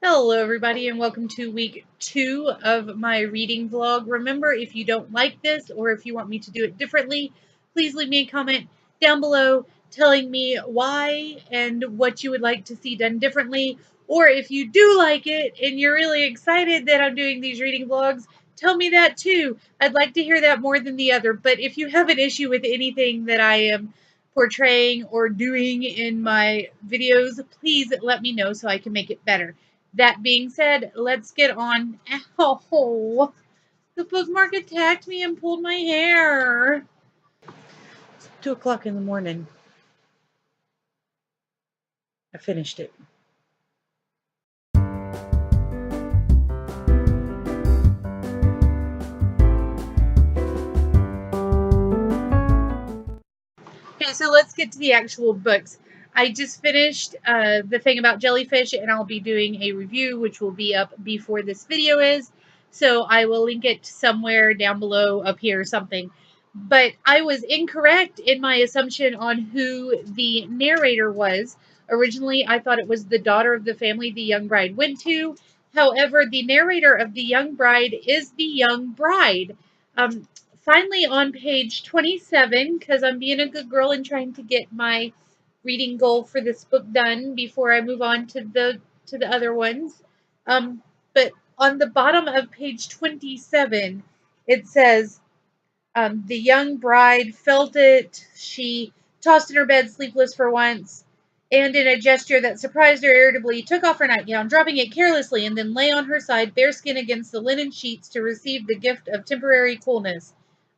Hello everybody and welcome to week 2 of my reading vlog. Remember, if you don't like this or if you want me to do it differently, please leave me a comment down below telling me why and what you would like to see done differently. Or if you do like it and you're really excited that I'm doing these reading vlogs, tell me that too. I'd like to hear that more than the other. But if you have an issue with anything that I am portraying or doing in my videos, please let me know so I can make it better. That being said, let's get on. Ow! The bookmark attacked me and pulled my hair. It's 2 o'clock in the morning. I finished it. Okay, so let's get to the actual books. I just finished the thing about jellyfish, and I'll be doing a review, which will be up before this video is. So I will link it somewhere down below, up here, or something. But I was incorrect in my assumption on who the narrator was. Originally, I thought it was the daughter of the family the young bride went to. However, the narrator of the young bride is the young bride. Um, Finally on page 27, because I'm being a good girl and trying to get my reading goal for this book done before I move on to the other ones. But on the bottom of page 27, it says, the young bride felt it. She tossed in her bed, sleepless for once, and in a gesture that surprised her irritably, took off her nightgown, dropping it carelessly, and then lay on her side, bare skin against the linen sheets, to receive the gift of temporary coolness.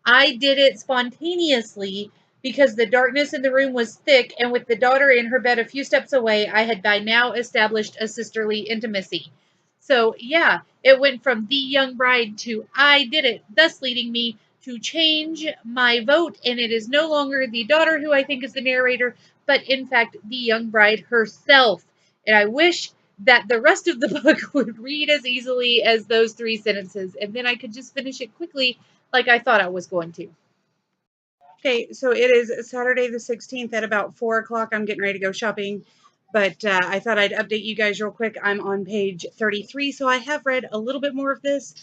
I did it spontaneously because the darkness in the room was thick, and with the daughter in her bed a few steps away, I had by now established a sisterly intimacy. So, yeah, it went from the young bride to I did it, thus leading me to change my vote, and it is no longer the daughter who I think is the narrator, but in fact the young bride herself. And I wish that the rest of the book would read as easily as those 3 sentences, and then I could just finish it quickly like I thought I was going to. Okay, so it is Saturday the 16th at about 4 o'clock. I'm getting ready to go shopping, but I thought I'd update you guys real quick. I'm on page 33, so I have read a little bit more of this,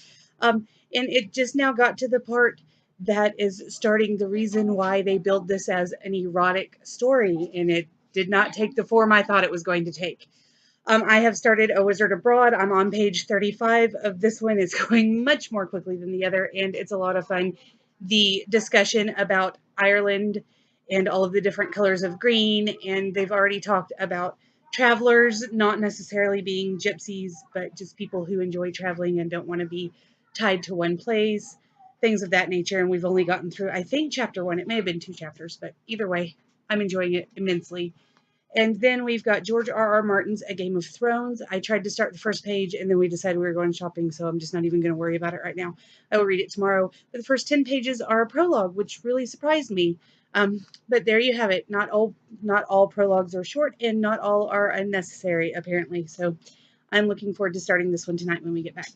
and it just now got to the part that is starting the reason why they build this as an erotic story, and it did not take the form I thought it was going to take. I have started A Wizard Abroad. I'm on page 35 of this one. It's going much more quickly than the other, and it's a lot of fun. The discussion about Ireland and all of the different colors of green, and they've already talked about travelers not necessarily being gypsies, but just people who enjoy traveling and don't want to be tied to one place, things of that nature. And we've only gotten through, I think, chapter 1. It may have been 2 chapters, but either way, I'm enjoying it immensely. And then we've got George R. R. Martin's A Game of Thrones. I tried to start the first page, and then we decided we were going shopping, so I'm just not even going to worry about it right now. I will read it tomorrow. But the first 10 pages are a prologue, which really surprised me. But there you have it. Not all prologues are short, and not all are unnecessary, apparently. So I'm looking forward to starting this one tonight when we get back.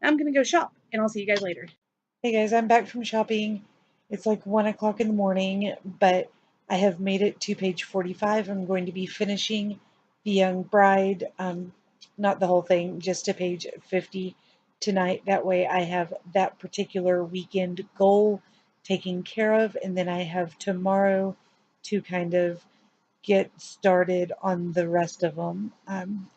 I'm going to go shop, and I'll see you guys later. Hey guys, I'm back from shopping. It's like 1 o'clock in the morning, but I have made it to page 45. I'm going to be finishing The Young Bride, not the whole thing, just to page 50 tonight. That way I have that particular weekend goal taken care of, and then I have tomorrow to kind of get started on the rest of them,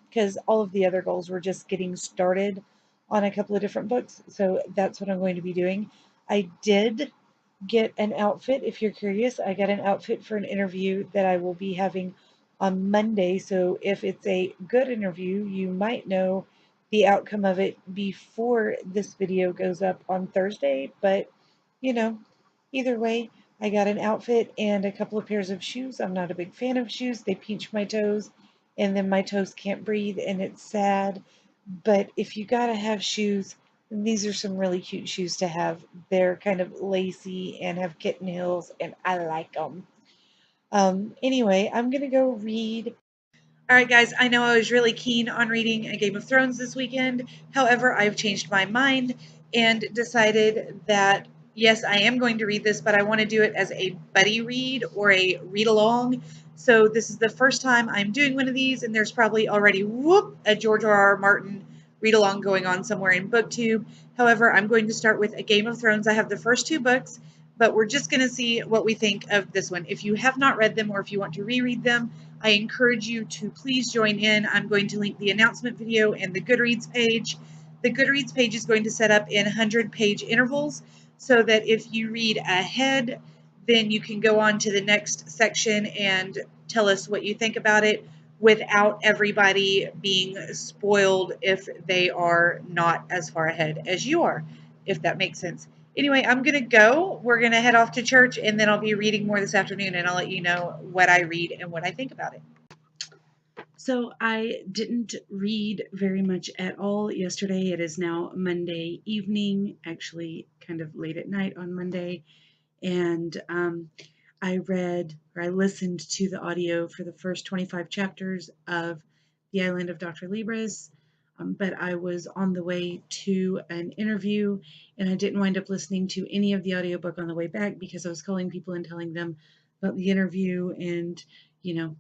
because all of the other goals were just getting started on a couple of different books. So that's what I'm going to be doing. I did get an outfit. If you're curious, I got an outfit for an interview that I will be having on Monday. So if it's a good interview, you might know the outcome of it before this video goes up on Thursday. But, you know, either way, I got an outfit and a couple of pairs of shoes. I'm not a big fan of shoes. They pinch my toes, and then my toes can't breathe, and it's sad. But if you gotta have shoes, then these are some really cute shoes to have. They're kind of lacy and have kitten heels, and I like them. Anyway, I'm gonna go read. All right, guys, I know I was really keen on reading A Game of Thrones this weekend. However, I've changed my mind and decided that yes, I am going to read this, but I want to do it as a buddy read or a read along. So this is the first time I'm doing one of these, and there's probably already a George R.R. Martin read along going on somewhere in BookTube. However, I'm going to start with A Game of Thrones. I have the first 2 books, but we're just going to see what we think of this one. If you have not read them or if you want to reread them, I encourage you to please join in. I'm going to link the announcement video and the Goodreads page. The Goodreads page is going to set up in 100-page intervals so that if you read ahead, then you can go on to the next section and tell us what you think about it without everybody being spoiled if they are not as far ahead as you are, if that makes sense. Anyway, I'm going to go. We're going to head off to church, and then I'll be reading more this afternoon, and I'll let you know what I read and what I think about it. So I didn't read very much at all yesterday. It is now Monday evening, actually kind of late at night on Monday. And I listened to the audio for the first 25 chapters of The Island of Dr. Libris. But I was on the way to an interview and I didn't wind up listening to any of the audiobook on the way back because I was calling people and telling them about the interview and, you know,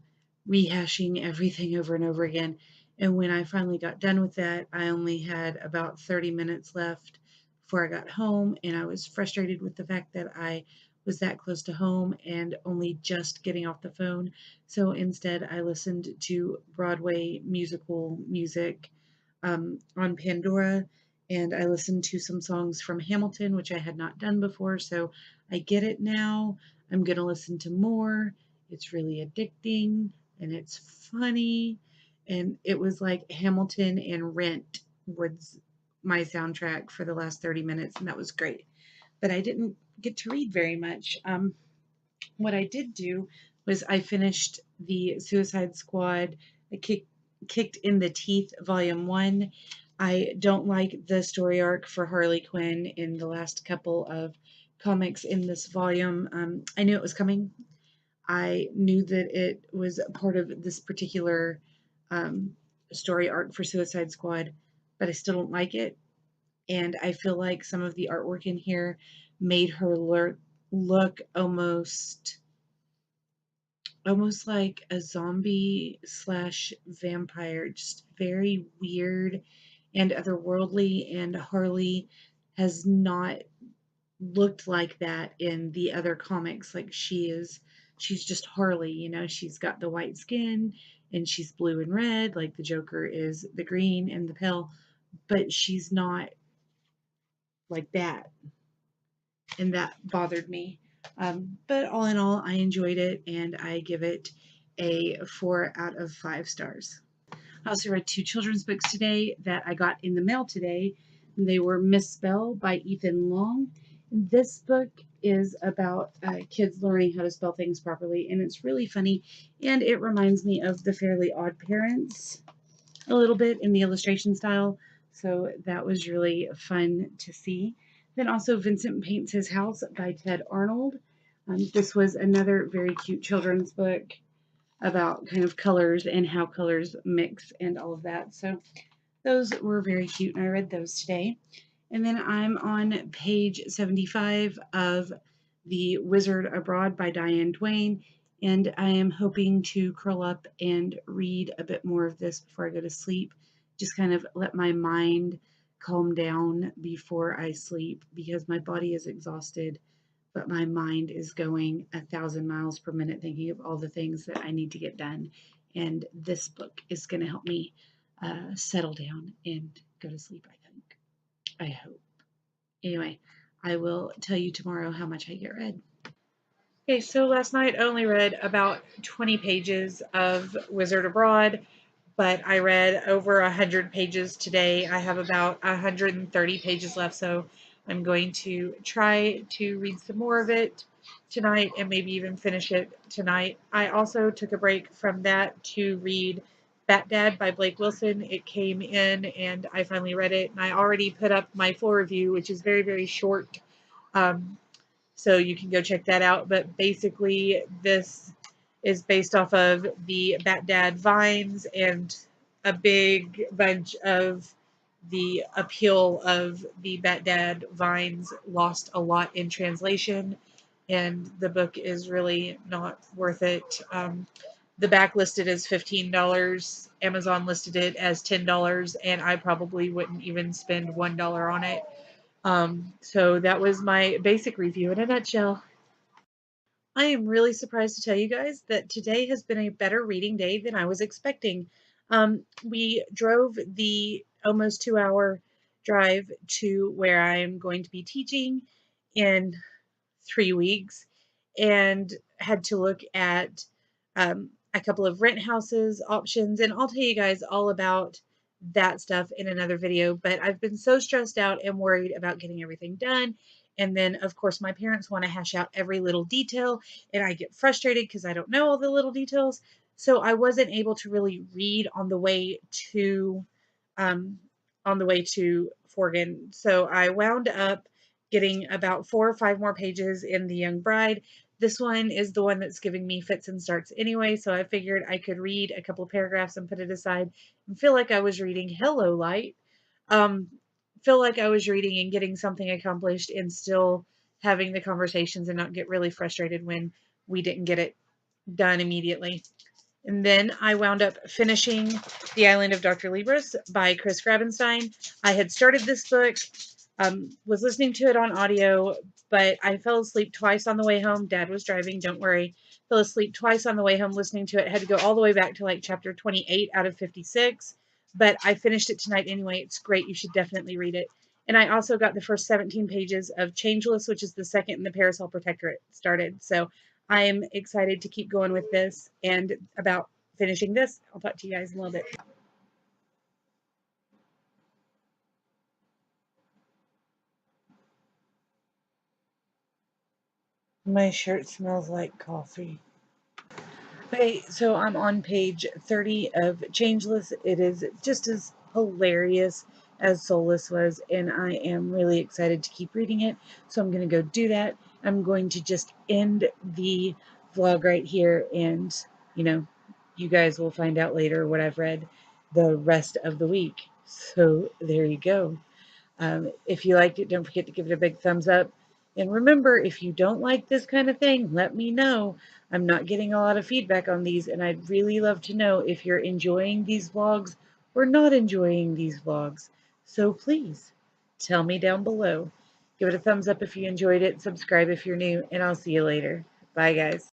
rehashing everything over and over again. And when I finally got done with that, I only had about 30 minutes left before I got home, and I was frustrated with the fact that I was that close to home and only just getting off the phone. So instead, I listened to Broadway musical music on Pandora, and I listened to some songs from Hamilton, which I had not done before. So I get it now. I'm going to listen to more. It's really addicting and it's funny. And it was like Hamilton and Rent was my soundtrack for the last 30 minutes, and that was great. But I didn't get to read very much. What I did do was I finished the Suicide Squad, Kicked in the Teeth, Volume 1. I don't like the story arc for Harley Quinn in the last couple of comics in this volume. I knew it was coming. I knew that it was part of this particular story arc for Suicide Squad, but I still don't like it. And I feel like some of the artwork in here made her look almost like a zombie slash vampire, just very weird and otherworldly. And Harley has not looked like that in the other comics. Like she's just Harley, you know, she's got the white skin and she's blue and red, like the Joker is the green and the pale, but she's not like that. And that bothered me. But all in all, I enjoyed it and I give it a 4 out of 5 stars. I also read 2 children's books today that I got in the mail today. They were Misspell by Ethan Long. This book is about kids learning how to spell things properly, and it's really funny, and it reminds me of The Fairly Odd Parents a little bit in the illustration style, so that was really fun to see. Then also Vincent Paints His House by Ted Arnold. This was another very cute children's book about kind of colors and how colors mix and all of that. So those were very cute, and I read those today. And then I'm on page 75 of The Wizard Abroad by Diane Duane, and I am hoping to curl up and read a bit more of this before I go to sleep. Just kind of let my mind calm down before I sleep because my body is exhausted, but my mind is going 1,000 miles per minute thinking of all the things that I need to get done. And this book is going to help me settle down and go to sleep, I think. I hope. Anyway, I will tell you tomorrow how much I get read. Okay, so last night I only read about 20 pages of Wizard Abroad, but I read over 100 pages today. I have about 130 pages left, so I'm going to try to read some more of it tonight and maybe even finish it tonight. I also took a break from that to read Bat Dad by Blake Wilson. It came in and I finally read it, and I already put up my full review, which is very, very short. So you can go check that out. But basically, this is based off of the Bat Dad vines and a big bunch of the appeal of the Bat Dad vines lost a lot in translation, and the book is really not worth it. The back listed as $15. Amazon listed it as $10, and I probably wouldn't even spend $1 on it. So that was my basic review in a nutshell. I am really surprised to tell you guys that today has been a better reading day than I was expecting. We drove the almost 2 hour drive to where I'm going to be teaching in 3 weeks and had to look at a couple of rent houses options. And I'll tell you guys all about that stuff in another video. But I've been so stressed out and worried about getting everything done. And then, of course, my parents want to hash out every little detail, and I get frustrated because I don't know all the little details. So I wasn't able to really read um, on the way to Forgan. So I wound up getting about 4 or 5 more pages in The Young Bride. This one is the one that's giving me fits and starts anyway, so I figured I could read a couple paragraphs and put it aside and feel like I was reading Hello Light. Um, feel like I was reading and getting something accomplished and still having the conversations and not get really frustrated when we didn't get it done immediately. And then I wound up finishing The Island of Dr. Libras by Chris Grabenstein. I had started this book, was listening to it on audio, but I fell asleep twice on the way home. Dad was driving, don't worry. Fell asleep twice on the way home listening to it. Had to go all the way back to like chapter 28 out of 56. But I finished it tonight anyway. It's great. You should definitely read it. And I also got the first 17 pages of Changeless, which is the second in the Parasol Protectorate started. So I am excited to keep going with this and about finishing this. I'll talk to you guys in a little bit. My shirt smells like coffee. Okay, so I'm on page 30 of Changeless. It is just as hilarious as Soulless was, and I am really excited to keep reading it. So I'm going to go do that. I'm going to just end the vlog right here, and you guys will find out later what I've read the rest of the week. So there you go. If you liked it, don't forget to give it a big thumbs up. And remember, if you don't like this kind of thing, let me know. I'm not getting a lot of feedback on these, and I'd really love to know if you're enjoying these vlogs or not enjoying these vlogs. So please tell me down below. Give it a thumbs up if you enjoyed it, subscribe if you're new, and I'll see you later. Bye, guys.